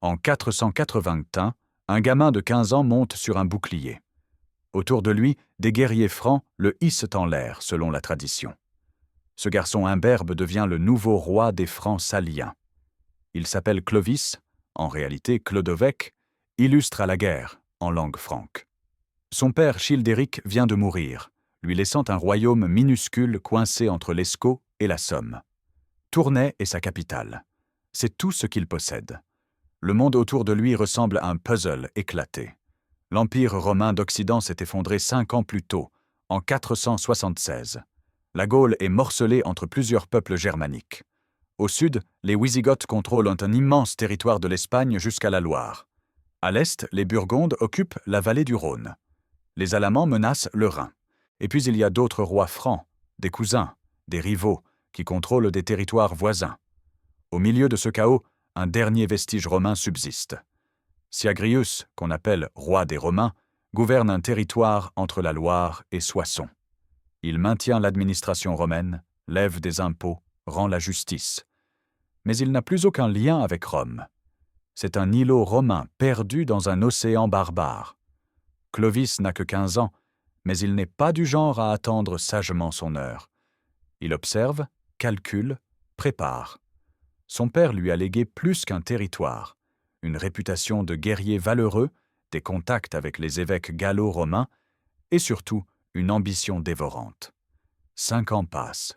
En 481, un gamin de 15 ans monte sur un bouclier. Autour de lui, des guerriers francs le hissent en l'air, selon la tradition. Ce garçon imberbe devient le nouveau roi des Francs saliens. Il s'appelle Clovis, en réalité Clodovec, illustre à la guerre, en langue franque. Son père Childéric vient de mourir, lui laissant un royaume minuscule coincé entre l'Escaut et la Somme. Tournai est sa capitale. C'est tout ce qu'il possède. Le monde autour de lui ressemble à un puzzle éclaté. L'Empire romain d'Occident s'est effondré 5 ans plus tôt, en 476. La Gaule est morcelée entre plusieurs peuples germaniques. Au sud, les Wisigoths contrôlent un immense territoire de l'Espagne jusqu'à la Loire. À l'est, les Burgondes occupent la vallée du Rhône. Les Alamans menacent le Rhin. Et puis il y a d'autres rois francs, des cousins, des rivaux, qui contrôlent des territoires voisins. Au milieu de ce chaos, un dernier vestige romain subsiste. Syagrius, qu'on appelle roi des Romains, gouverne un territoire entre la Loire et Soissons. Il maintient l'administration romaine, lève des impôts, rend la justice. Mais il n'a plus aucun lien avec Rome. C'est un îlot romain perdu dans un océan barbare. Clovis n'a que 15 ans, mais il n'est pas du genre à attendre sagement son heure. Il observe, calcule, prépare. Son père lui a légué plus qu'un territoire, une réputation de guerrier valeureux, des contacts avec les évêques gallo-romains et surtout une ambition dévorante. 5 ans passent.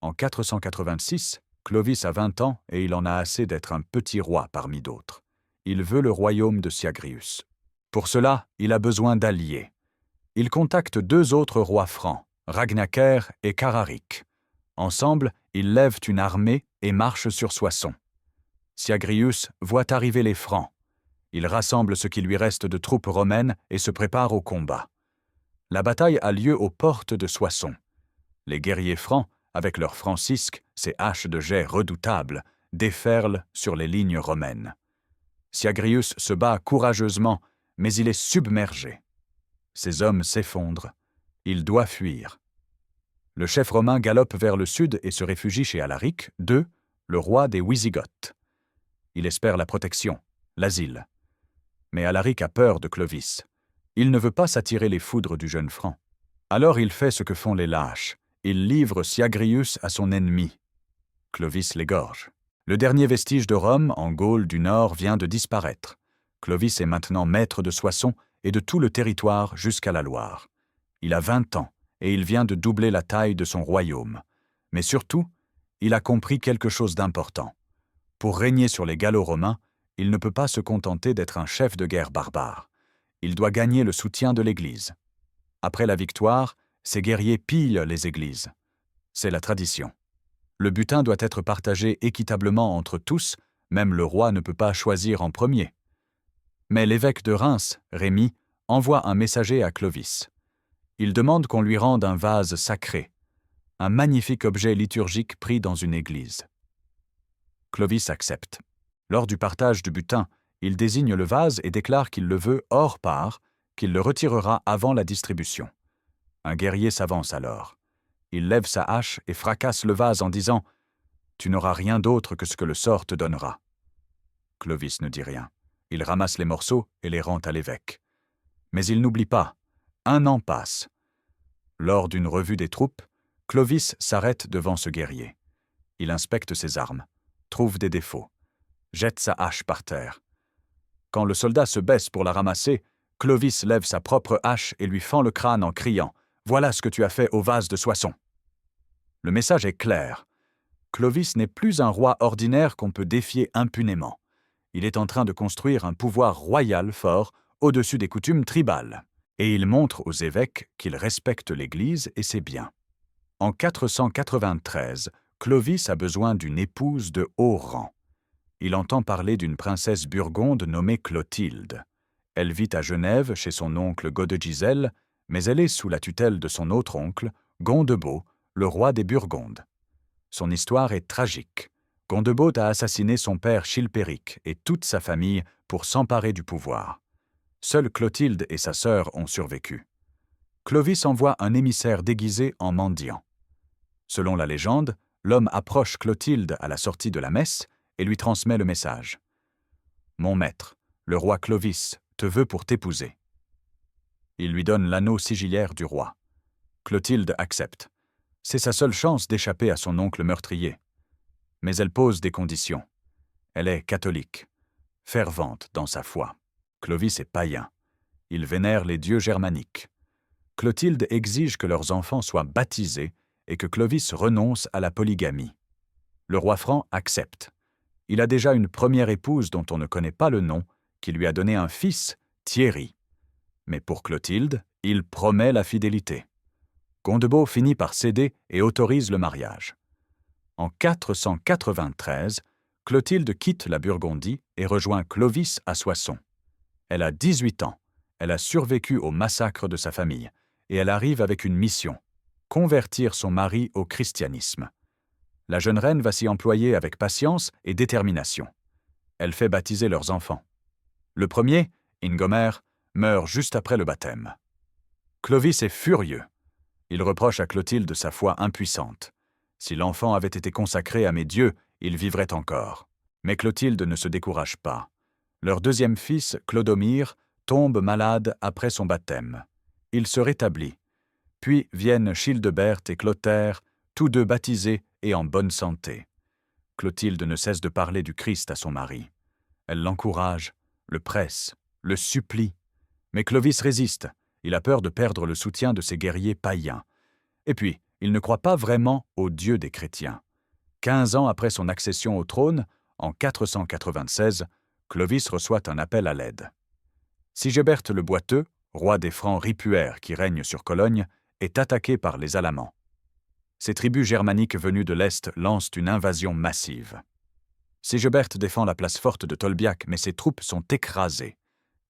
En 486, Clovis a 20 ans et il en a assez d'être un petit roi parmi d'autres. Il veut le royaume de Syagrius. Pour cela, il a besoin d'alliés. Il contacte 2 autres rois francs, Ragnacaire et Cararic. Ensemble, ils lèvent une armée et marchent sur Soissons. Syagrius voit arriver les Francs. Il rassemble ce qui lui reste de troupes romaines et se prépare au combat. La bataille a lieu aux portes de Soissons. Les guerriers francs, avec leurs francisques, ces haches de jet redoutables, déferlent sur les lignes romaines. Syagrius se bat courageusement, mais il est submergé. Ses hommes s'effondrent. Il doit fuir. Le chef romain galope vers le sud et se réfugie chez Alaric II, le roi des Wisigoths. Il espère la protection, l'asile. Mais Alaric a peur de Clovis. Il ne veut pas s'attirer les foudres du jeune franc. Alors il fait ce que font les lâches. Il livre Syagrius à son ennemi. Clovis l'égorge. Le dernier vestige de Rome, en Gaule du Nord, vient de disparaître. Clovis est maintenant maître de Soissons et de tout le territoire jusqu'à la Loire. Il a 20 ans et il vient de doubler la taille de son royaume. Mais surtout, il a compris quelque chose d'important. Pour régner sur les Gallo-Romains, il ne peut pas se contenter d'être un chef de guerre barbare. Il doit gagner le soutien de l'Église. Après la victoire, ces guerriers pillent les églises. C'est la tradition. Le butin doit être partagé équitablement entre tous, même le roi ne peut pas choisir en premier. Mais l'évêque de Reims, Rémy, envoie un messager à Clovis. Il demande qu'on lui rende un vase sacré, un magnifique objet liturgique pris dans une église. Clovis accepte. Lors du partage du butin, il désigne le vase et déclare qu'il le veut hors part, qu'il le retirera avant la distribution. Un guerrier s'avance alors. Il lève sa hache et fracasse le vase en disant « Tu n'auras rien d'autre que ce que le sort te donnera. » Clovis ne dit rien. Il ramasse les morceaux et les rend à l'évêque. Mais il n'oublie pas. 1 an passe. Lors d'une revue des troupes, Clovis s'arrête devant ce guerrier. Il inspecte ses armes, trouve des défauts, jette sa hache par terre. Quand le soldat se baisse pour la ramasser, Clovis lève sa propre hache et lui fend le crâne en criant « Voilà ce que tu as fait au vase de Soissons !» Le message est clair. Clovis n'est plus un roi ordinaire qu'on peut défier impunément. Il est en train de construire un pouvoir royal fort au-dessus des coutumes tribales. Et il montre aux évêques qu'il respecte l'Église et ses biens. En 493, Clovis a besoin d'une épouse de haut rang. Il entend parler d'une princesse burgonde nommée Clotilde. Elle vit à Genève chez son oncle Godegisel, mais elle est sous la tutelle de son autre oncle, Gondebaud, le roi des Burgondes. Son histoire est tragique. Gondebaud a assassiné son père Chilpéric et toute sa famille pour s'emparer du pouvoir. Seules Clotilde et sa sœur ont survécu. Clovis envoie un émissaire déguisé en mendiant. Selon la légende, l'homme approche Clotilde à la sortie de la messe et lui transmet le message. « Mon maître, le roi Clovis, te veut pour t'épouser. » Il lui donne l'anneau sigillaire du roi. Clotilde accepte. C'est sa seule chance d'échapper à son oncle meurtrier. Mais elle pose des conditions. Elle est catholique, fervente dans sa foi. Clovis est païen. Il vénère les dieux germaniques. Clotilde exige que leurs enfants soient baptisés et que Clovis renonce à la polygamie. Le roi franc accepte. Il a déjà une première épouse dont on ne connaît pas le nom, qui lui a donné un fils, Thierry. Mais pour Clotilde, il promet la fidélité. Gondebaud finit par céder et autorise le mariage. En 493, Clotilde quitte la Burgondie et rejoint Clovis à Soissons. Elle a 18 ans, elle a survécu au massacre de sa famille, et elle arrive avec une mission, convertir son mari au christianisme. La jeune reine va s'y employer avec patience et détermination. Elle fait baptiser leurs enfants. Le premier, Ingomer, meurt juste après le baptême. Clovis est furieux. Il reproche à Clotilde sa foi impuissante. Si l'enfant avait été consacré à mes dieux, il vivrait encore. Mais Clotilde ne se décourage pas. Leur deuxième fils, Clodomir, tombe malade après son baptême. Il se rétablit. Puis viennent Childebert et Clotaire, tous deux baptisés et en bonne santé. Clotilde ne cesse de parler du Christ à son mari. Elle l'encourage, le presse, le supplie. Mais Clovis résiste. Il a peur de perdre le soutien de ses guerriers païens. Et puis, il ne croit pas vraiment au Dieu des chrétiens. 15 ans après son accession au trône, en 496, Clovis reçoit un appel à l'aide. Sigebert le Boiteux, roi des Francs ripuaires qui règnent sur Cologne, est attaqué par les Alamans. Ces tribus germaniques venues de l'Est lancent une invasion massive. Sigebert défend la place forte de Tolbiac, mais ses troupes sont écrasées.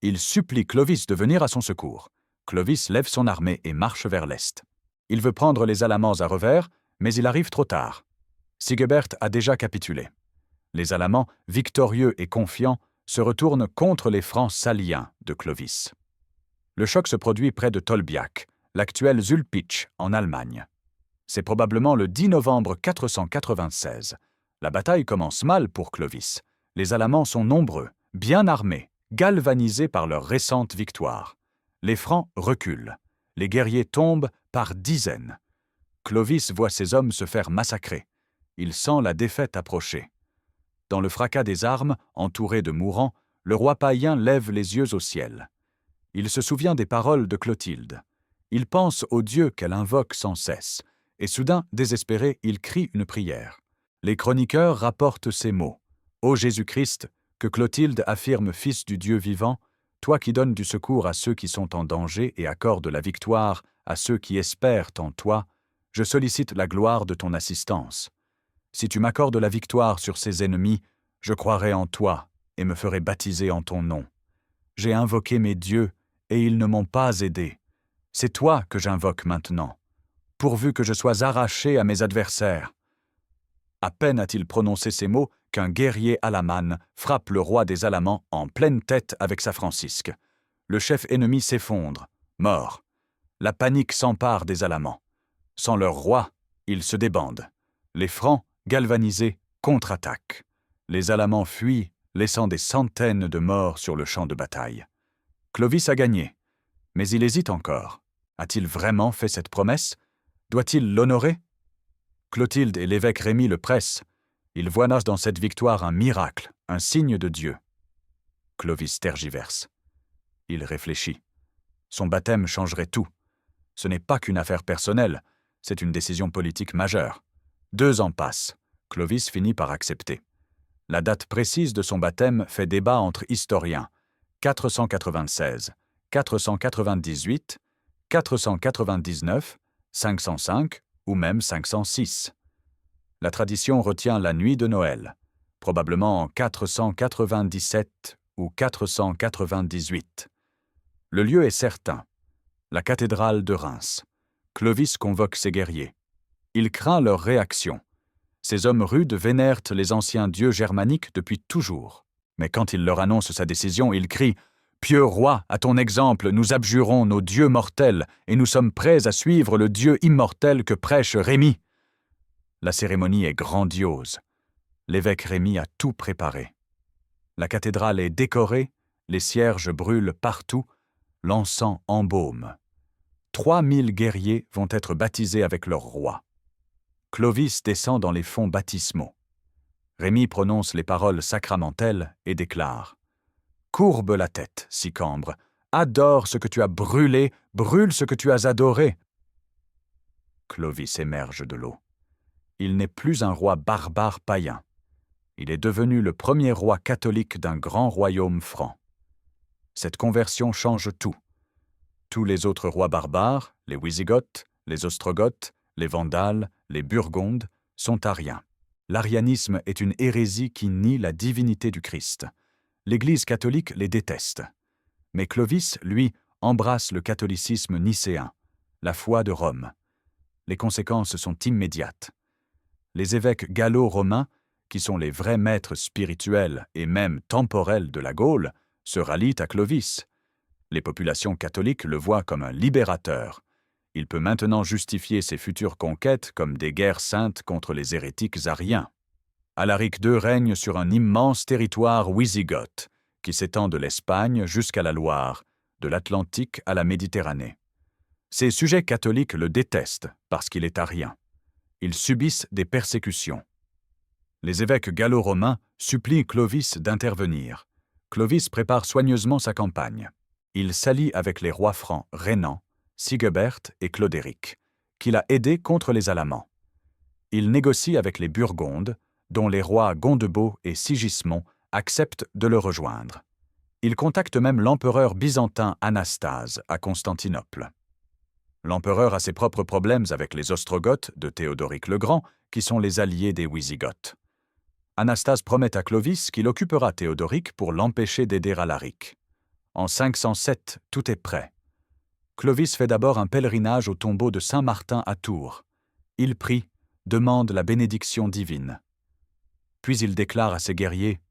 Il supplie Clovis de venir à son secours. Clovis lève son armée et marche vers l'Est. Il veut prendre les Alamans à revers, mais il arrive trop tard. Sigebert a déjà capitulé. Les Alamans, victorieux et confiants, se retournent contre les Francs saliens de Clovis. Le choc se produit près de Tolbiac, l'actuel Zülpich, en Allemagne. C'est probablement le 10 novembre 496. La bataille commence mal pour Clovis. Les Alamans sont nombreux, bien armés, galvanisés par leur récente victoire. Les Francs reculent. Les guerriers tombent par dizaines. Clovis voit ses hommes se faire massacrer. Il sent la défaite approcher. Dans le fracas des armes, entouré de mourants, le roi païen lève les yeux au ciel. Il se souvient des paroles de Clotilde. Il pense au Dieu qu'elle invoque sans cesse, et soudain, désespéré, il crie une prière. Les chroniqueurs rapportent ces mots. « Ô Jésus-Christ, que Clotilde affirme fils du Dieu vivant, toi qui donnes du secours à ceux qui sont en danger et accordes la victoire à ceux qui espèrent en toi, je sollicite la gloire de ton assistance. Si tu m'accordes la victoire sur ses ennemis, je croirai en toi et me ferai baptiser en ton nom. J'ai invoqué mes dieux et ils ne m'ont pas aidé. C'est toi que j'invoque maintenant, pourvu que je sois arraché à mes adversaires. » À peine a-t-il prononcé ces mots qu'un guerrier alaman frappe le roi des Alamans en pleine tête avec sa francisque. Le chef ennemi s'effondre, mort. La panique s'empare des Alamans. Sans leur roi, ils se débandent. Les Francs, galvanisés, contre-attaquent. Les Alamans fuient, laissant des centaines de morts sur le champ de bataille. Clovis a gagné, mais il hésite encore. A-t-il vraiment fait cette promesse? Doit-il l'honorer? Clotilde et l'évêque Rémy le pressent. Ils voient dans cette victoire un miracle, un signe de Dieu. Clovis tergiverse. Il réfléchit. Son baptême changerait tout. Ce n'est pas qu'une affaire personnelle, c'est une décision politique majeure. 2 ans passent. Clovis finit par accepter. La date précise de son baptême fait débat entre historiens. 496, 498, 499, 505 ou même 506. La tradition retient la nuit de Noël, probablement en 497 ou 498. Le lieu est certain, la cathédrale de Reims. Clovis convoque ses guerriers. Il craint leur réaction. Ces hommes rudes vénèrent les anciens dieux germaniques depuis toujours. Mais quand il leur annonce sa décision, il crie « Pieux roi, à ton exemple, nous abjurons nos dieux mortels et nous sommes prêts à suivre le Dieu immortel que prêche Rémy. » La cérémonie est grandiose. L'évêque Rémy a tout préparé. La cathédrale est décorée, les cierges brûlent partout, l'encens embaume. 3000 guerriers vont être baptisés avec leur roi. Clovis descend dans les fonts baptismaux. Rémi prononce les paroles sacramentelles et déclare « Courbe la tête, Sicambre, adore ce que tu as brûlé, brûle ce que tu as adoré. » Clovis émerge de l'eau. Il n'est plus un roi barbare païen. Il est devenu le premier roi catholique d'un grand royaume franc. Cette conversion change tout. Tous les autres rois barbares, les Wisigoths, les Ostrogoths, les Vandales, les Burgondes, sont ariens. L'arianisme est une hérésie qui nie la divinité du Christ. L'Église catholique les déteste. Mais Clovis, lui, embrasse le catholicisme nicéen, la foi de Rome. Les conséquences sont immédiates. Les évêques gallo-romains, qui sont les vrais maîtres spirituels et même temporels de la Gaule, se rallient à Clovis. Les populations catholiques le voient comme un libérateur. Il peut maintenant justifier ses futures conquêtes comme des guerres saintes contre les hérétiques ariens. Alaric II règne sur un immense territoire wisigoth, qui s'étend de l'Espagne jusqu'à la Loire, de l'Atlantique à la Méditerranée. Ses sujets catholiques le détestent parce qu'il est arien. Ils subissent des persécutions. Les évêques gallo-romains supplient Clovis d'intervenir. Clovis prépare soigneusement sa campagne. Il s'allie avec les rois francs Rénan, Sigebert et Clodéric, qu'il a aidés contre les Alamans. Il négocie avec les Burgondes, dont les rois Gondebaud et Sigismond acceptent de le rejoindre. Il contacte même l'empereur byzantin Anastase à Constantinople. L'empereur a ses propres problèmes avec les Ostrogoths de Théodoric le Grand, qui sont les alliés des Wisigoths. Anastase promet à Clovis qu'il occupera Théodoric pour l'empêcher d'aider Alaric. En 507, tout est prêt. Clovis fait d'abord un pèlerinage au tombeau de Saint-Martin à Tours. Il prie, demande la bénédiction divine. Puis il déclare à ses guerriers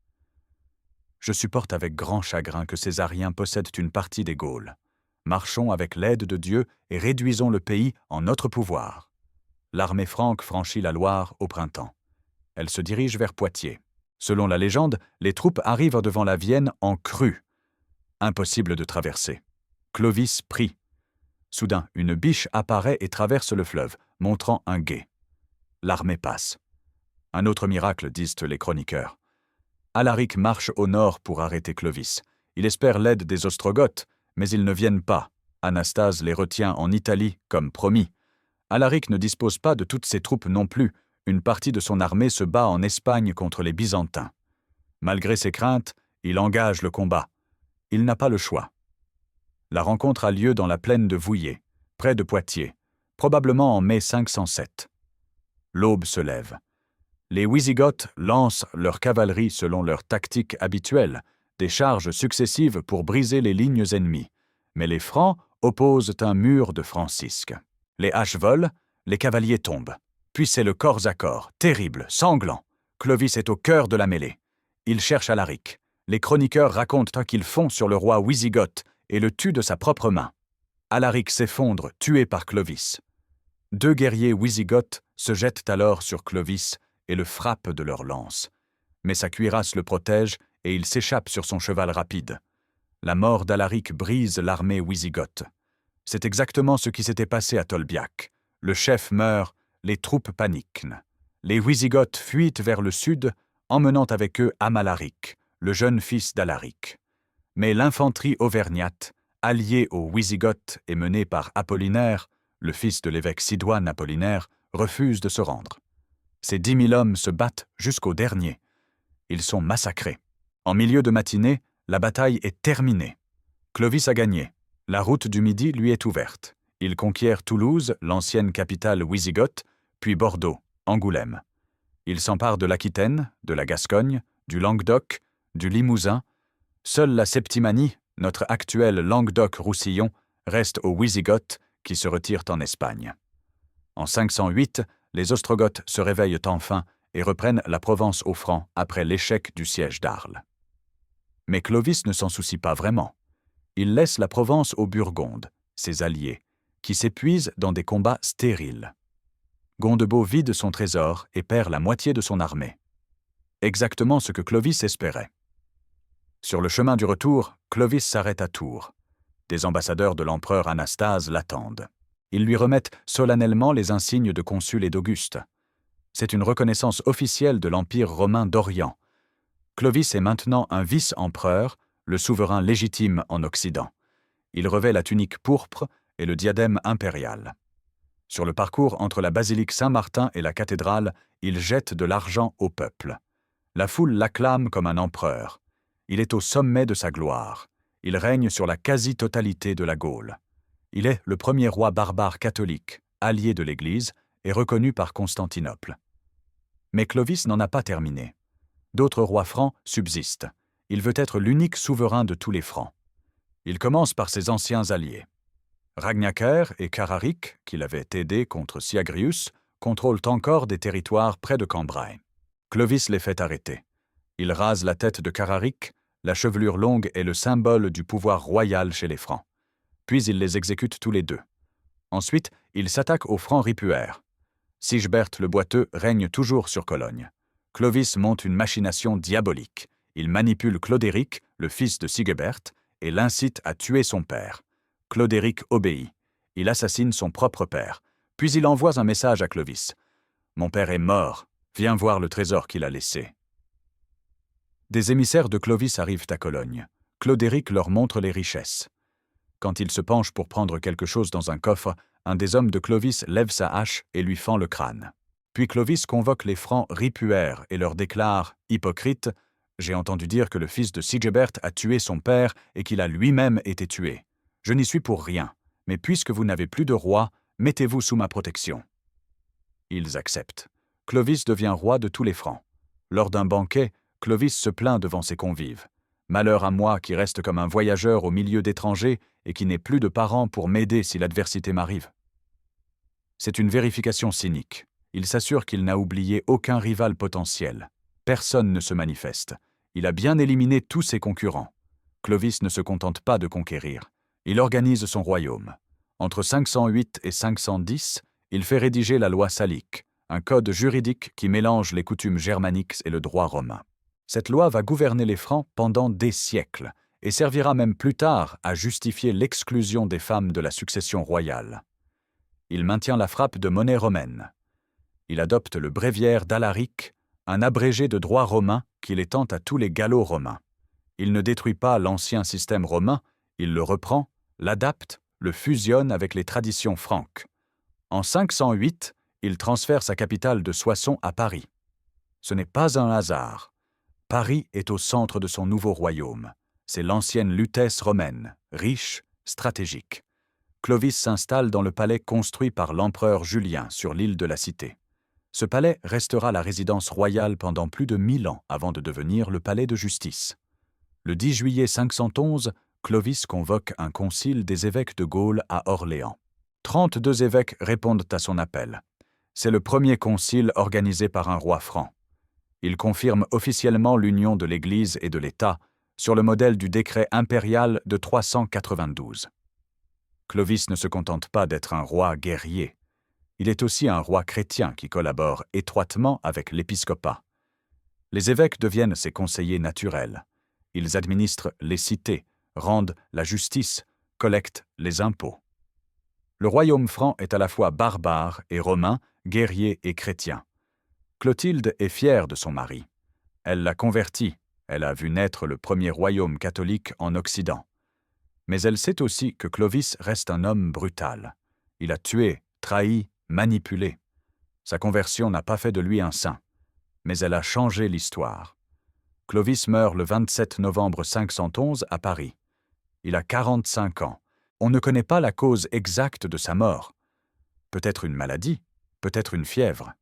« Je supporte avec grand chagrin que ces Ariens possèdent une partie des Gaules. Marchons avec l'aide de Dieu et réduisons le pays en notre pouvoir. » L'armée franque franchit la Loire au printemps. Elle se dirige vers Poitiers. Selon la légende, les troupes arrivent devant la Vienne en crue. Impossible de traverser. Clovis prie. Soudain, une biche apparaît et traverse le fleuve, montrant un gué. L'armée passe. Un autre miracle, disent les chroniqueurs. Alaric marche au nord pour arrêter Clovis. Il espère l'aide des Ostrogoths, mais ils ne viennent pas. Anastase les retient en Italie, comme promis. Alaric ne dispose pas de toutes ses troupes non plus. Une partie de son armée se bat en Espagne contre les Byzantins. Malgré ses craintes, il engage le combat. Il n'a pas le choix. La rencontre a lieu dans la plaine de Vouillé, près de Poitiers, probablement en mai 507. L'aube se lève. Les Wisigoths lancent leur cavalerie selon leur tactique habituelle, des charges successives pour briser les lignes ennemies. Mais les Francs opposent un mur de francisques. Les haches volent, les cavaliers tombent. Puis c'est le corps à corps, terrible, sanglant. Clovis est au cœur de la mêlée. Il cherche Alaric. Les chroniqueurs racontent qu'il fond sur le roi Wisigoth et le tue de sa propre main. Alaric s'effondre, tué par Clovis. 2 guerriers Wisigoths se jettent alors sur Clovis et le frappent de leurs lances. Mais sa cuirasse le protège et il s'échappe sur son cheval rapide. La mort d'Alaric brise l'armée Wisigoth. C'est exactement ce qui s'était passé à Tolbiac. Le chef meurt, les troupes paniquent. Les Wisigoths fuient vers le sud, emmenant avec eux Amalaric, le jeune fils d'Alaric. Mais l'infanterie auvergnate, alliée aux Wisigoths et menée par Apollinaire, le fils de l'évêque Sidoine Apollinaire, refuse de se rendre. Ces 10 000 hommes se battent jusqu'au dernier. Ils sont massacrés. En milieu de matinée, la bataille est terminée. Clovis a gagné. La route du Midi lui est ouverte. Il conquiert Toulouse, l'ancienne capitale Wisigoth, puis Bordeaux, Angoulême. Il s'empare de l'Aquitaine, de la Gascogne, du Languedoc, du Limousin. Seule la Septimanie, notre actuel Languedoc-Roussillon, reste aux Wisigoths qui se retirent en Espagne. En 508, les Ostrogoths se réveillent enfin et reprennent la Provence aux Francs après l'échec du siège d'Arles. Mais Clovis ne s'en soucie pas vraiment. Il laisse la Provence aux Burgondes, ses alliés, qui s'épuisent dans des combats stériles. Gondebaud vide son trésor et perd la moitié de son armée. Exactement ce que Clovis espérait. Sur le chemin du retour, Clovis s'arrête à Tours. Des ambassadeurs de l'empereur Anastase l'attendent. Ils lui remettent solennellement les insignes de consul et d'Auguste. C'est une reconnaissance officielle de l'Empire romain d'Orient. Clovis est maintenant un vice-empereur, le souverain légitime en Occident. Il revêt la tunique pourpre et le diadème impérial. Sur le parcours entre la basilique Saint-Martin et la cathédrale, il jette de l'argent au peuple. La foule l'acclame comme un empereur. Il est au sommet de sa gloire. Il règne sur la quasi-totalité de la Gaule. Il est le premier roi barbare catholique, allié de l'Église, et reconnu par Constantinople. Mais Clovis n'en a pas terminé. D'autres rois francs subsistent. Il veut être l'unique souverain de tous les Francs. Il commence par ses anciens alliés. Ragnacaire et Cararic, qui l'avaient aidé contre Syagrius, contrôlent encore des territoires près de Cambrai. Clovis les fait arrêter. Il rase la tête de Cararic, la chevelure longue est le symbole du pouvoir royal chez les Francs. Puis il les exécute tous les deux. Ensuite, il s'attaque aux Francs ripuaires. Sigebert le Boiteux règne toujours sur Cologne. Clovis monte une machination diabolique. Il manipule Clodéric, le fils de Sigebert, et l'incite à tuer son père. Clodéric obéit. Il assassine son propre père. Puis il envoie un message à Clovis. « Mon père est mort. Viens voir le trésor qu'il a laissé. » Des émissaires de Clovis arrivent à Cologne. Clodéric leur montre les richesses. Quand il se penche pour prendre quelque chose dans un coffre, un des hommes de Clovis lève sa hache et lui fend le crâne. Puis Clovis convoque les Francs ripuaires et leur déclare « Hypocrite, j'ai entendu dire que le fils de Sigebert a tué son père et qu'il a lui-même été tué. Je n'y suis pour rien, mais puisque vous n'avez plus de roi, mettez-vous sous ma protection. » Ils acceptent. Clovis devient roi de tous les Francs. Lors d'un banquet, Clovis se plaint devant ses convives. « Malheur à moi qui reste comme un voyageur au milieu d'étrangers et qui n'ai plus de parents pour m'aider si l'adversité m'arrive. » C'est une vérification cynique. Il s'assure qu'il n'a oublié aucun rival potentiel. Personne ne se manifeste. Il a bien éliminé tous ses concurrents. Clovis ne se contente pas de conquérir. Il organise son royaume. Entre 508 et 510, il fait rédiger la loi salique, un code juridique qui mélange les coutumes germaniques et le droit romain. Cette loi va gouverner les Francs pendant des siècles et servira même plus tard à justifier l'exclusion des femmes de la succession royale. Il maintient la frappe de monnaie romaine. Il adopte le bréviaire d'Alaric, un abrégé de droit romain qu'il étend à tous les gallo-romains. Il ne détruit pas l'ancien système romain, il le reprend, l'adapte, le fusionne avec les traditions franques. En 508, il transfère sa capitale de Soissons à Paris. Ce n'est pas un hasard. Paris est au centre de son nouveau royaume. C'est l'ancienne Lutèce romaine, riche, stratégique. Clovis s'installe dans le palais construit par l'empereur Julien sur l'île de la Cité. Ce palais restera la résidence royale pendant plus de 1000 ans avant de devenir le palais de justice. Le 10 juillet 511, Clovis convoque un concile des évêques de Gaule à Orléans. 32 évêques répondent à son appel. C'est le premier concile organisé par un roi franc. Il confirme officiellement l'union de l'Église et de l'État sur le modèle du décret impérial de 392. Clovis ne se contente pas d'être un roi guerrier. Il est aussi un roi chrétien qui collabore étroitement avec l'épiscopat. Les évêques deviennent ses conseillers naturels. Ils administrent les cités, rendent la justice, collectent les impôts. Le royaume franc est à la fois barbare et romain, guerrier et chrétien. Clotilde est fière de son mari. Elle l'a converti, elle a vu naître le premier royaume catholique en Occident. Mais elle sait aussi que Clovis reste un homme brutal. Il a tué, trahi, manipulé. Sa conversion n'a pas fait de lui un saint, mais elle a changé l'histoire. Clovis meurt le 27 novembre 511 à Paris. Il a 45 ans. On ne connaît pas la cause exacte de sa mort. Peut-être une maladie, peut-être une fièvre.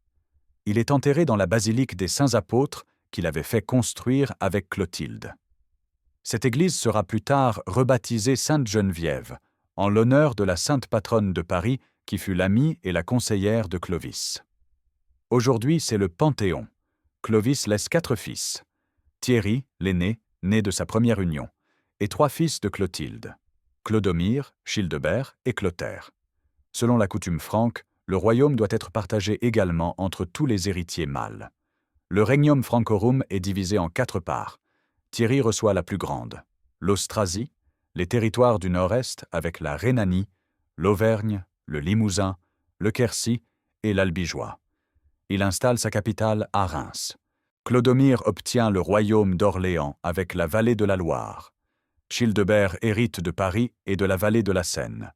Il est enterré dans la basilique des Saints Apôtres qu'il avait fait construire avec Clotilde. Cette église sera plus tard rebaptisée Sainte-Geneviève, en l'honneur de la sainte patronne de Paris qui fut l'amie et la conseillère de Clovis. Aujourd'hui, c'est le Panthéon. Clovis laisse 4 fils. Thierry, l'aîné, né de sa première union, et 3 fils de Clotilde, Clodomir, Childebert et Clotaire. Selon la coutume franque, le royaume doit être partagé également entre tous les héritiers mâles. Le regnum francorum est divisé en 4 parts. Thierry reçoit la plus grande, l'Austrasie, les territoires du nord-est avec la Rhénanie, l'Auvergne, le Limousin, le Quercy et l'Albigeois. Il installe sa capitale à Reims. Clodomir obtient le royaume d'Orléans avec la vallée de la Loire. Childebert hérite de Paris et de la vallée de la Seine.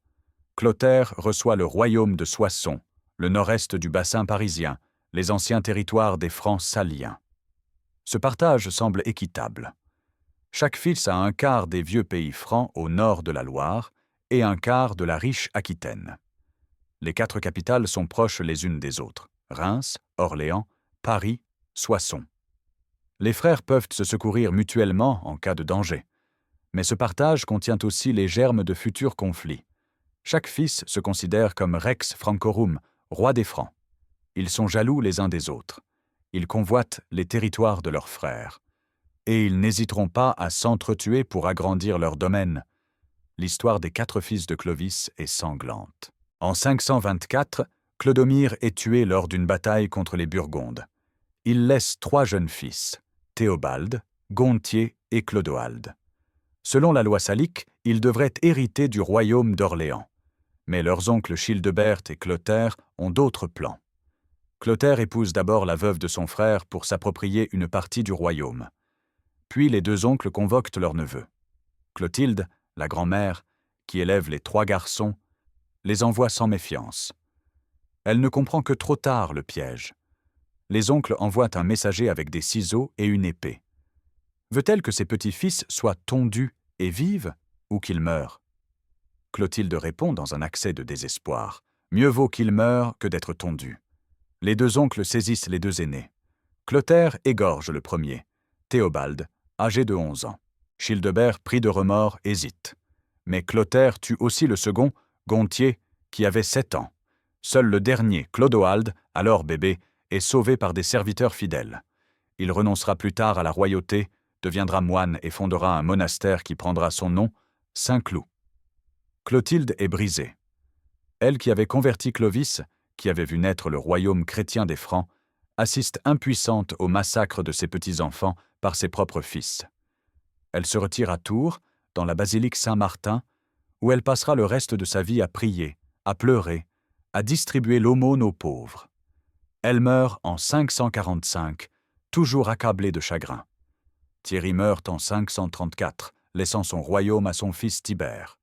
Clotaire reçoit le royaume de Soissons, le nord-est du bassin parisien, les anciens territoires des Francs saliens. Ce partage semble équitable. Chaque fils a un quart des vieux pays francs au nord de la Loire et un quart de la riche Aquitaine. Les 4 capitales sont proches les unes des autres: Reims, Orléans, Paris, Soissons. Les frères peuvent se secourir mutuellement en cas de danger. Mais ce partage contient aussi les germes de futurs conflits. Chaque fils se considère comme Rex Francorum, roi des Francs. Ils sont jaloux les uns des autres. Ils convoitent les territoires de leurs frères. Et ils n'hésiteront pas à s'entretuer pour agrandir leur domaine. L'histoire des 4 fils de Clovis est sanglante. En 524, Clodomir est tué lors d'une bataille contre les Burgondes. Il laisse 3 jeunes fils, Théobald, Gonthier et Clodoald. Selon la loi salique, ils devraient hériter du royaume d'Orléans. Mais leurs oncles Childebert et Clotaire ont d'autres plans. Clotaire épouse d'abord la veuve de son frère pour s'approprier une partie du royaume. Puis les 2 oncles convoquent leurs neveux. Clotilde, la grand-mère, qui élève les 3 garçons, les envoie sans méfiance. Elle ne comprend que trop tard le piège. Les oncles envoient un messager avec des ciseaux et une épée. Veut-elle que ses petits-fils soient tondus et vivent, ou qu'ils meurent? Clotilde répond dans un accès de désespoir. Mieux vaut qu'ils meurent que d'être tondus. Les 2 oncles saisissent les 2 aînés. Clotaire égorge le premier. Théobald, âgé de 11 ans. Childebert, pris de remords, hésite. Mais Clotaire tue aussi le second, Gonthier, qui avait 7 ans. Seul le dernier, Clodoald, alors bébé, est sauvé par des serviteurs fidèles. Il renoncera plus tard à la royauté, deviendra moine et fondera un monastère qui prendra son nom, Saint-Cloud. Clotilde est brisée. Elle qui avait converti Clovis, qui avait vu naître le royaume chrétien des Francs, assiste impuissante au massacre de ses petits-enfants par ses propres fils. Elle se retire à Tours, dans la basilique Saint-Martin, où elle passera le reste de sa vie à prier, à pleurer, à distribuer l'aumône aux pauvres. Elle meurt en 545, toujours accablée de chagrin. Thierry meurt en 534, laissant son royaume à son fils Tibère.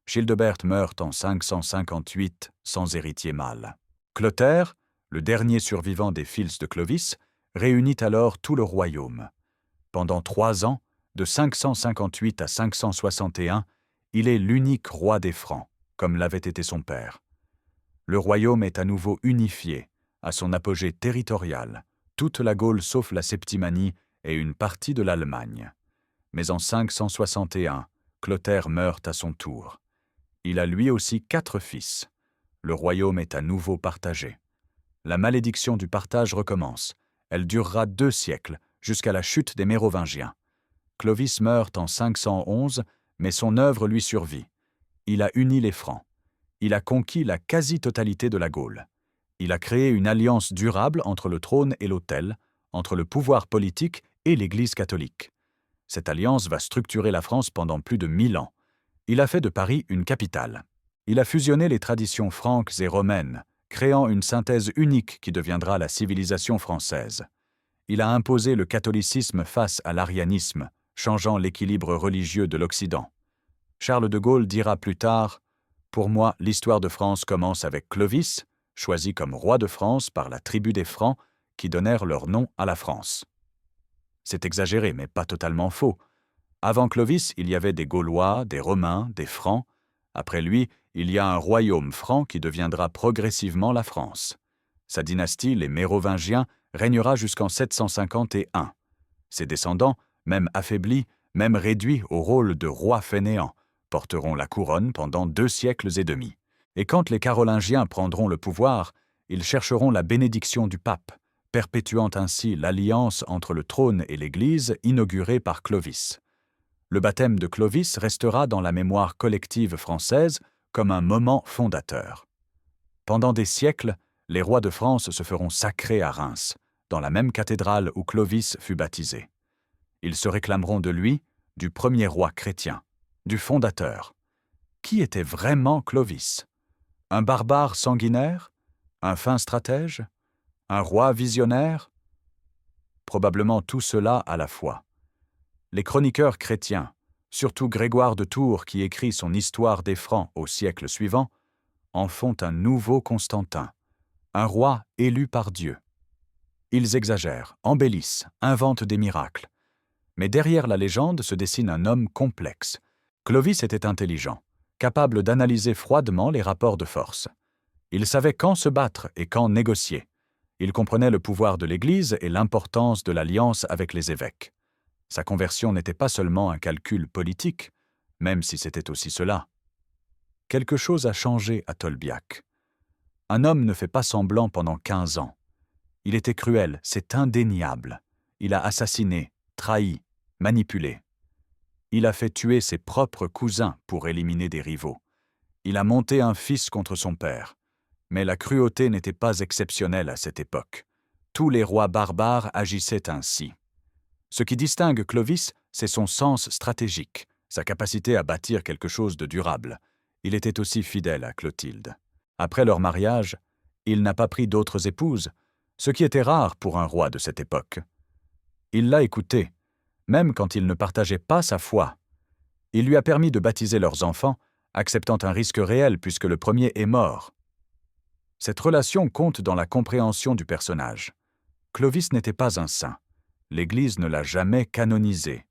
Childebert meurt en 558, sans héritier mâle. Clotaire, le dernier survivant des fils de Clovis, réunit alors tout le royaume. Pendant 3 ans, de 558 à 561, il est l'unique roi des Francs, comme l'avait été son père. Le royaume est à nouveau unifié, à son apogée territorial, toute la Gaule sauf la Septimanie et une partie de l'Allemagne. Mais en 561, Clotaire meurt à son tour. Il a lui aussi 4 fils. Le royaume est à nouveau partagé. La malédiction du partage recommence. Elle durera 2 siècles, jusqu'à la chute des Mérovingiens. Clovis meurt en 511, mais son œuvre lui survit. Il a uni les Francs. Il a conquis la quasi-totalité de la Gaule. Il a créé une alliance durable entre le trône et l'autel, entre le pouvoir politique et l'Église catholique. Cette alliance va structurer la France pendant plus de 1000 ans. Il a fait de Paris une capitale. Il a fusionné les traditions franques et romaines, créant une synthèse unique qui deviendra la civilisation française. Il a imposé le catholicisme face à l'arianisme, changeant l'équilibre religieux de l'Occident. Charles de Gaulle dira plus tard « Pour moi, l'histoire de France commence avec Clovis, choisi comme roi de France par la tribu des Francs, qui donnèrent leur nom à la France. » C'est exagéré, mais pas totalement faux. Avant Clovis, il y avait des Gaulois, des Romains, des Francs. Après lui, il y a un royaume franc qui deviendra progressivement la France. Sa dynastie, les Mérovingiens, régnera jusqu'en 751. Ses descendants, même affaiblis, même réduits au rôle de rois fainéants, porteront la couronne pendant 2 siècles et demi. Et quand les Carolingiens prendront le pouvoir, ils chercheront la bénédiction du pape, perpétuant ainsi l'alliance entre le trône et l'Église inaugurée par Clovis. Le baptême de Clovis restera dans la mémoire collective française comme un moment fondateur. Pendant des siècles, les rois de France se feront sacrer à Reims, dans la même cathédrale où Clovis fut baptisé. Ils se réclameront de lui, du premier roi chrétien, du fondateur. Qui était vraiment Clovis? Un barbare sanguinaire? Un fin stratège? Un roi visionnaire? Probablement tout cela à la fois. Les chroniqueurs chrétiens, surtout Grégoire de Tours qui écrit son Histoire des Francs au siècle suivant, en font un nouveau Constantin, un roi élu par Dieu. Ils exagèrent, embellissent, inventent des miracles. Mais derrière la légende se dessine un homme complexe. Clovis était intelligent, capable d'analyser froidement les rapports de force. Il savait quand se battre et quand négocier. Il comprenait le pouvoir de l'Église et l'importance de l'alliance avec les évêques. Sa conversion n'était pas seulement un calcul politique, même si c'était aussi cela. Quelque chose a changé à Tolbiac. Un homme ne fait pas semblant pendant 15 ans. Il était cruel, c'est indéniable. Il a assassiné, trahi, manipulé. Il a fait tuer ses propres cousins pour éliminer des rivaux. Il a monté un fils contre son père. Mais la cruauté n'était pas exceptionnelle à cette époque. Tous les rois barbares agissaient ainsi. Ce qui distingue Clovis, c'est son sens stratégique, sa capacité à bâtir quelque chose de durable. Il était aussi fidèle à Clotilde. Après leur mariage, il n'a pas pris d'autres épouses, ce qui était rare pour un roi de cette époque. Il l'a écoutée, même quand il ne partageait pas sa foi. Il lui a permis de baptiser leurs enfants, acceptant un risque réel puisque le premier est mort. Cette relation compte dans la compréhension du personnage. Clovis n'était pas un saint. L'Église ne l'a jamais canonisé,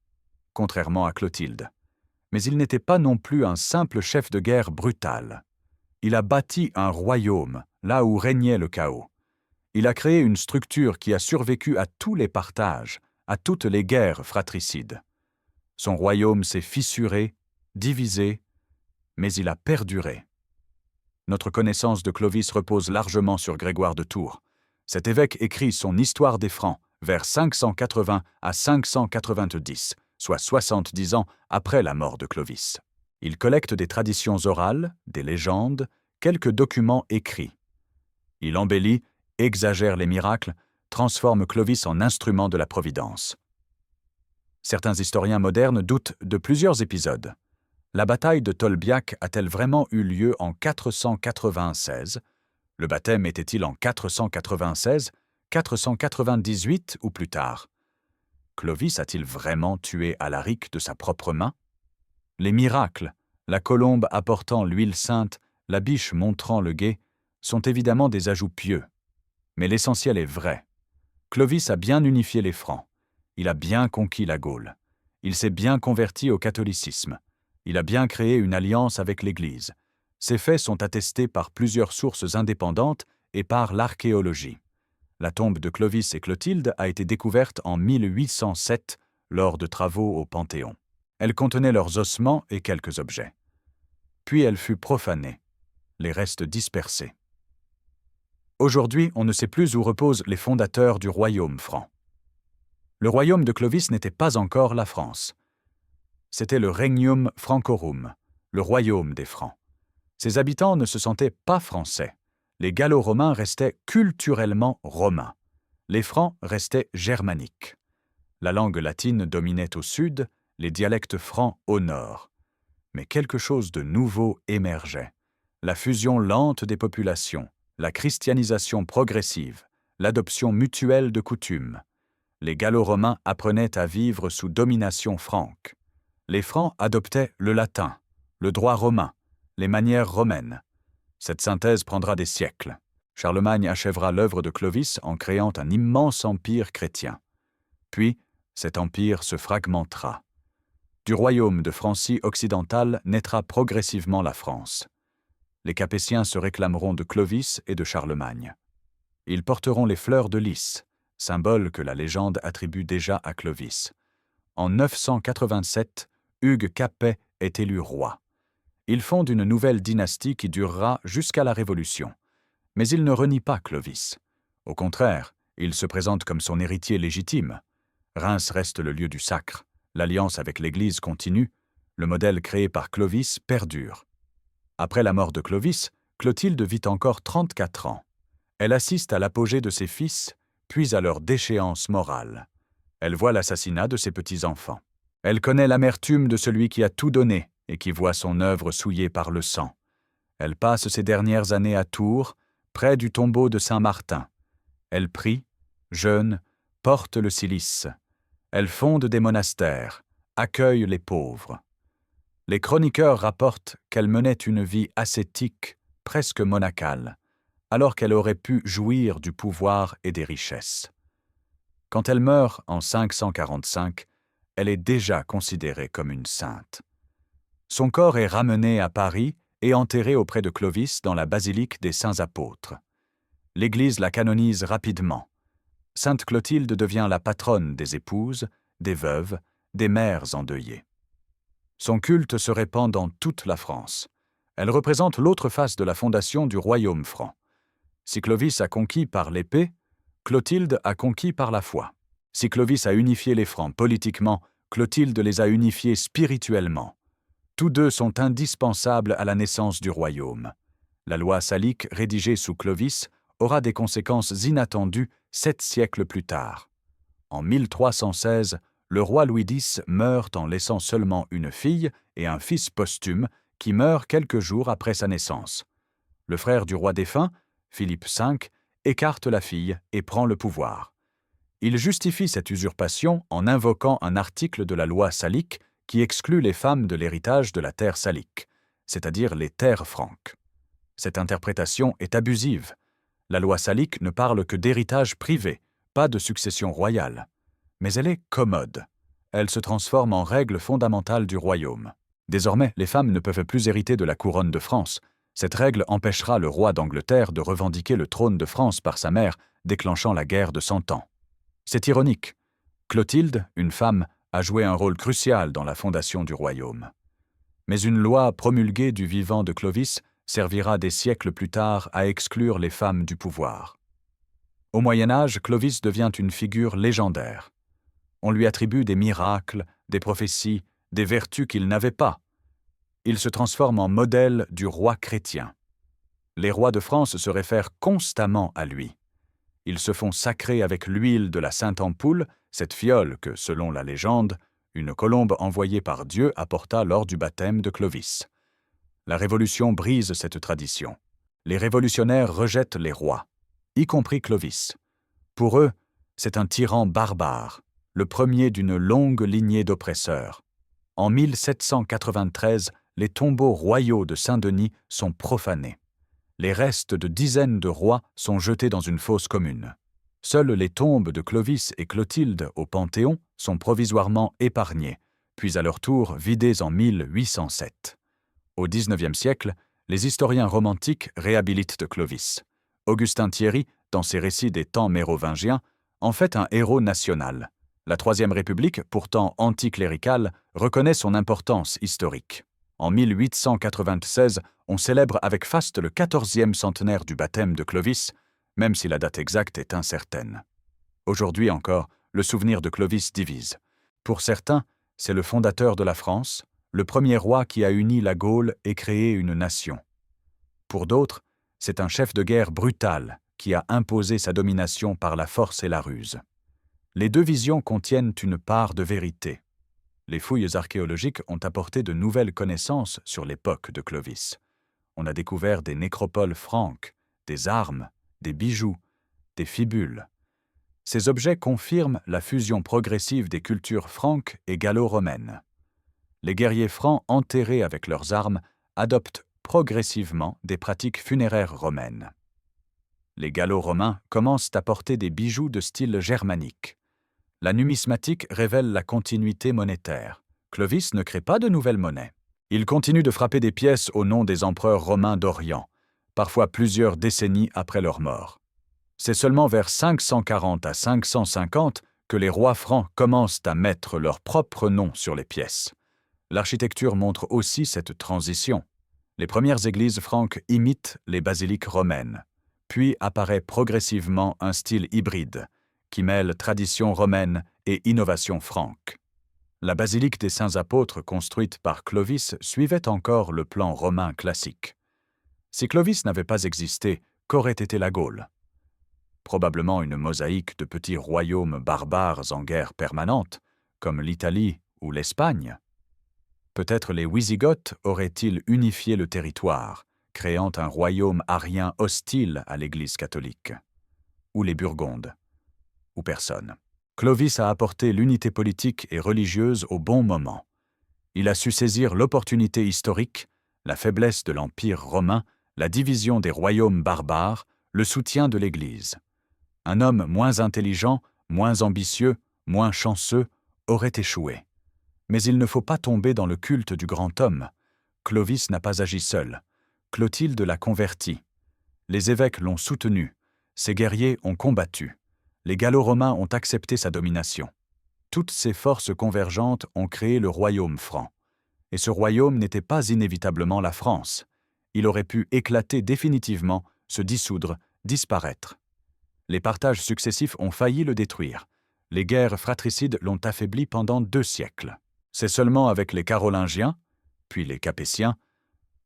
contrairement à Clotilde. Mais il n'était pas non plus un simple chef de guerre brutal. Il a bâti un royaume, là où régnait le chaos. Il a créé une structure qui a survécu à tous les partages, à toutes les guerres fratricides. Son royaume s'est fissuré, divisé, mais il a perduré. Notre connaissance de Clovis repose largement sur Grégoire de Tours. Cet évêque écrit son Histoire des Francs vers 580 à 590, soit 70 ans après la mort de Clovis. Il collecte des traditions orales, des légendes, quelques documents écrits. Il embellit, exagère les miracles, transforme Clovis en instrument de la Providence. Certains historiens modernes doutent de plusieurs épisodes. La bataille de Tolbiac a-t-elle vraiment eu lieu en 496? Le baptême était-il en 496, 498 ou plus tard? Clovis a-t-il vraiment tué Alaric de sa propre main? Les miracles, la colombe apportant l'huile sainte, la biche montrant le gué, sont évidemment des ajouts pieux. Mais l'essentiel est vrai. Clovis a bien unifié les Francs. Il a bien conquis la Gaule. Il s'est bien converti au catholicisme. Il a bien créé une alliance avec l'Église. Ces faits sont attestés par plusieurs sources indépendantes et par l'archéologie. La tombe de Clovis et Clotilde a été découverte en 1807 lors de travaux au Panthéon. Elle contenait leurs ossements et quelques objets. Puis elle fut profanée, les restes dispersés. Aujourd'hui, on ne sait plus où reposent les fondateurs du royaume franc. Le royaume de Clovis n'était pas encore la France. C'était le Regnum Francorum, le royaume des Francs. Ses habitants ne se sentaient pas français. Les Gallo-Romains restaient culturellement romains. Les Francs restaient germaniques. La langue latine dominait au sud, les dialectes francs au nord. Mais quelque chose de nouveau émergeait. La fusion lente des populations, la christianisation progressive, l'adoption mutuelle de coutumes. Les Gallo-Romains apprenaient à vivre sous domination franque. Les Francs adoptaient le latin, le droit romain, les manières romaines. Cette synthèse prendra des siècles. Charlemagne achèvera l'œuvre de Clovis en créant un immense empire chrétien. Puis, cet empire se fragmentera. Du royaume de Francie occidentale naîtra progressivement la France. Les Capétiens se réclameront de Clovis et de Charlemagne. Ils porteront les fleurs de lys, symbole que la légende attribue déjà à Clovis. En 987, Hugues Capet est élu roi. Il fonde une nouvelle dynastie qui durera jusqu'à la Révolution. Mais il ne renie pas Clovis. Au contraire, il se présente comme son héritier légitime. Reims reste le lieu du sacre. L'alliance avec l'Église continue. Le modèle créé par Clovis perdure. Après la mort de Clovis, Clotilde vit encore 34 ans. Elle assiste à l'apogée de ses fils, puis à leur déchéance morale. Elle voit l'assassinat de ses petits-enfants. Elle connaît l'amertume de celui qui a tout donné et qui voit son œuvre souillée par le sang. Elle passe ses dernières années à Tours, près du tombeau de Saint-Martin. Elle prie, jeûne, porte le cilice. Elle fonde des monastères, accueille les pauvres. Les chroniqueurs rapportent qu'elle menait une vie ascétique, presque monacale, alors qu'elle aurait pu jouir du pouvoir et des richesses. Quand elle meurt en 545, elle est déjà considérée comme une sainte. Son corps est ramené à Paris et enterré auprès de Clovis dans la basilique des Saints Apôtres. L'Église la canonise rapidement. Sainte Clotilde devient la patronne des épouses, des veuves, des mères endeuillées. Son culte se répand dans toute la France. Elle représente l'autre face de la fondation du royaume franc. Si Clovis a conquis par l'épée, Clotilde a conquis par la foi. Si Clovis a unifié les Francs politiquement, Clotilde les a unifiés spirituellement. Tous deux sont indispensables à la naissance du royaume. La loi salique, rédigée sous Clovis, aura des conséquences inattendues 7 siècles plus tard. En 1316, le roi Louis X meurt en laissant seulement une fille et un fils posthume qui meurt quelques jours après sa naissance. Le frère du roi défunt, Philippe V, écarte la fille et prend le pouvoir. Il justifie cette usurpation en invoquant un article de la loi salique qui exclut les femmes de l'héritage de la terre salique, c'est-à-dire les terres franques. Cette interprétation est abusive. La loi salique ne parle que d'héritage privé, pas de succession royale. Mais elle est commode. Elle se transforme en règle fondamentale du royaume. Désormais, les femmes ne peuvent plus hériter de la couronne de France. Cette règle empêchera le roi d'Angleterre de revendiquer le trône de France par sa mère, déclenchant la guerre de 100 ans. C'est ironique. Clotilde, une femme, a joué un rôle crucial dans la fondation du royaume. Mais une loi promulguée du vivant de Clovis servira des siècles plus tard à exclure les femmes du pouvoir. Au Moyen Âge, Clovis devient une figure légendaire. On lui attribue des miracles, des prophéties, des vertus qu'il n'avait pas. Il se transforme en modèle du roi chrétien. Les rois de France se réfèrent constamment à lui. Ils se font sacrer avec l'huile de la Sainte Ampoule, cette fiole que, selon la légende, une colombe envoyée par Dieu apporta lors du baptême de Clovis. La Révolution brise cette tradition. Les révolutionnaires rejettent les rois, y compris Clovis. Pour eux, c'est un tyran barbare, le premier d'une longue lignée d'oppresseurs. En 1793, les tombeaux royaux de Saint-Denis sont profanés. Les restes de dizaines de rois sont jetés dans une fosse commune. Seules les tombes de Clovis et Clotilde au Panthéon sont provisoirement épargnées, puis à leur tour vidées en 1807. Au XIXe siècle, les historiens romantiques réhabilitent Clovis. Augustin Thierry, dans ses récits des temps mérovingiens, en fait un héros national. La Troisième République, pourtant anticléricale, reconnaît son importance historique. En 1896, on célèbre avec faste le 14e centenaire du baptême de Clovis, même si la date exacte est incertaine. Aujourd'hui encore, le souvenir de Clovis divise. Pour certains, c'est le fondateur de la France, le premier roi qui a uni la Gaule et créé une nation. Pour d'autres, c'est un chef de guerre brutal qui a imposé sa domination par la force et la ruse. Les deux visions contiennent une part de vérité. Les fouilles archéologiques ont apporté de nouvelles connaissances sur l'époque de Clovis. On a découvert des nécropoles franques, des armes, des bijoux, des fibules. Ces objets confirment la fusion progressive des cultures franques et gallo-romaines. Les guerriers francs enterrés avec leurs armes adoptent progressivement des pratiques funéraires romaines. Les gallo-romains commencent à porter des bijoux de style germanique. La numismatique révèle la continuité monétaire. Clovis ne crée pas de nouvelles monnaies. Il continue de frapper des pièces au nom des empereurs romains d'Orient, parfois plusieurs décennies après leur mort. C'est seulement vers 540 à 550 que les rois francs commencent à mettre leur propre nom sur les pièces. L'architecture montre aussi cette transition. Les premières églises franques imitent les basiliques romaines. Puis apparaît progressivement un style hybride, qui mêle tradition romaine et innovation franque. La basilique des Saints Apôtres construite par Clovis suivait encore le plan romain classique. Si Clovis n'avait pas existé, qu'aurait été la Gaule? probablement une mosaïque de petits royaumes barbares en guerre permanente, comme l'Italie ou l'Espagne. Peut-être les Wisigoths auraient-ils unifié le territoire, créant un royaume arien hostile à l'Église catholique. Ou les Burgondes. Ou personne. Clovis a apporté l'unité politique et religieuse au bon moment. Il a su saisir l'opportunité historique, la faiblesse de l'Empire romain, la division des royaumes barbares, le soutien de l'Église. Un homme moins intelligent, moins ambitieux, moins chanceux aurait échoué. Mais il ne faut pas tomber dans le culte du grand homme. Clovis n'a pas agi seul. Clotilde l'a converti. Les évêques l'ont soutenu. Ses guerriers ont combattu. Les Gallo-Romains ont accepté sa domination. Toutes ces forces convergentes ont créé le royaume franc. Et ce royaume n'était pas inévitablement la France. Il aurait pu éclater définitivement, se dissoudre, disparaître. Les partages successifs ont failli le détruire. Les guerres fratricides l'ont affaibli pendant 2 siècles. C'est seulement avec les Carolingiens, puis les Capétiens,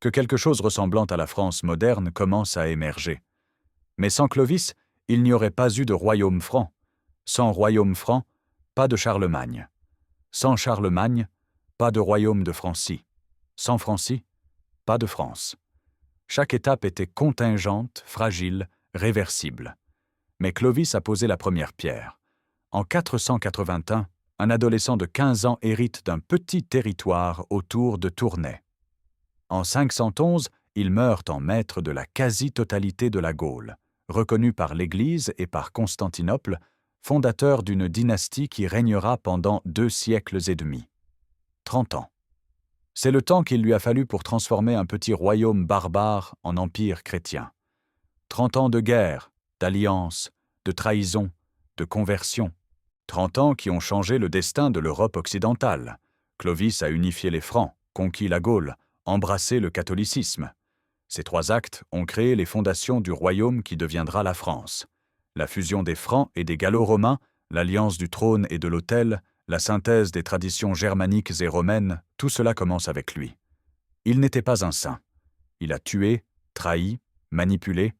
que quelque chose ressemblant à la France moderne commence à émerger. Mais sans Clovis, il n'y aurait pas eu de royaume franc. Sans royaume franc, pas de Charlemagne. Sans Charlemagne, pas de royaume de Francie. Sans Francie, pas de France. Chaque étape était contingente, fragile, réversible. Mais Clovis a posé la première pierre. En 481, un adolescent de 15 ans hérite d'un petit territoire autour de Tournai. En 511, il meurt en maître de la quasi-totalité de la Gaule, reconnu par l'Église et par Constantinople, fondateur d'une dynastie qui régnera pendant 2 siècles et demi. 30 ans. C'est le temps qu'il lui a fallu pour transformer un petit royaume barbare en empire chrétien. 30 ans de guerre, d'alliance, de trahison, de conversion. 30 ans qui ont changé le destin de l'Europe occidentale. Clovis a unifié les Francs, conquis la Gaule, embrassé le catholicisme. Ces 3 actes ont créé les fondations du royaume qui deviendra la France. La fusion des Francs et des Gallo-Romains, l'alliance du trône et de l'autel, la synthèse des traditions germaniques et romaines, tout cela commence avec lui. Il n'était pas un saint. Il a tué, trahi, manipulé,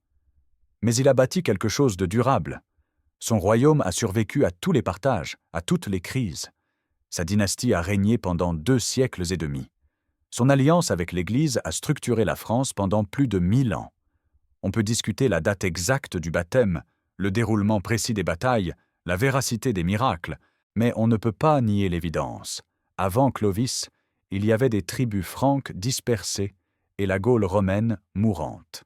mais il a bâti quelque chose de durable. Son royaume a survécu à tous les partages, à toutes les crises. Sa dynastie a régné pendant 2 siècles et demi. Son alliance avec l'Église a structuré la France pendant plus de 1000 ans. On peut discuter la date exacte du baptême, le déroulement précis des batailles, la véracité des miracles, mais on ne peut pas nier l'évidence. Avant Clovis, il y avait des tribus franques dispersées et la Gaule romaine mourante.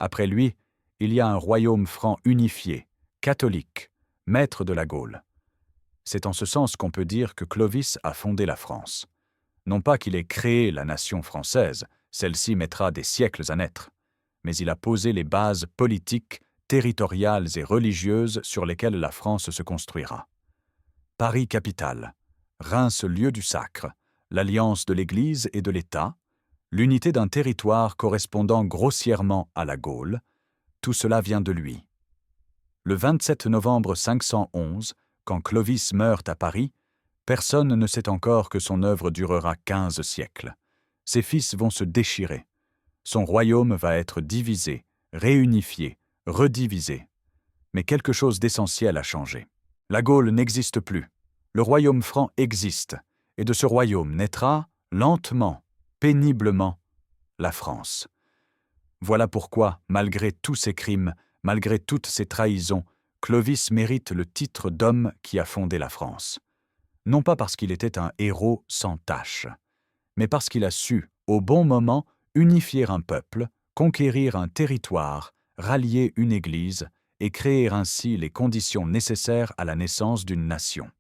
Après lui, il y a un royaume franc unifié, catholique, maître de la Gaule. C'est en ce sens qu'on peut dire que Clovis a fondé la France. Non pas qu'il ait créé la nation française, celle-ci mettra des siècles à naître, mais il a posé les bases politiques, territoriales et religieuses sur lesquelles la France se construira. Paris capitale, Reims lieu du sacre, l'alliance de l'Église et de l'État, l'unité d'un territoire correspondant grossièrement à la Gaule, tout cela vient de lui. Le 27 novembre 511, quand Clovis meurt à Paris, personne ne sait encore que son œuvre durera 15 siècles. Ses fils vont se déchirer. Son royaume va être divisé, réunifié, redivisé. Mais quelque chose d'essentiel a changé. La Gaule n'existe plus. Le royaume franc existe, et de ce royaume naîtra, lentement, péniblement, la France. Voilà pourquoi, malgré tous ses crimes, malgré toutes ses trahisons, Clovis mérite le titre d'homme qui a fondé la France. Non pas parce qu'il était un héros sans tache, mais parce qu'il a su, au bon moment, unifier un peuple, conquérir un territoire, rallier une église et créer ainsi les conditions nécessaires à la naissance d'une nation.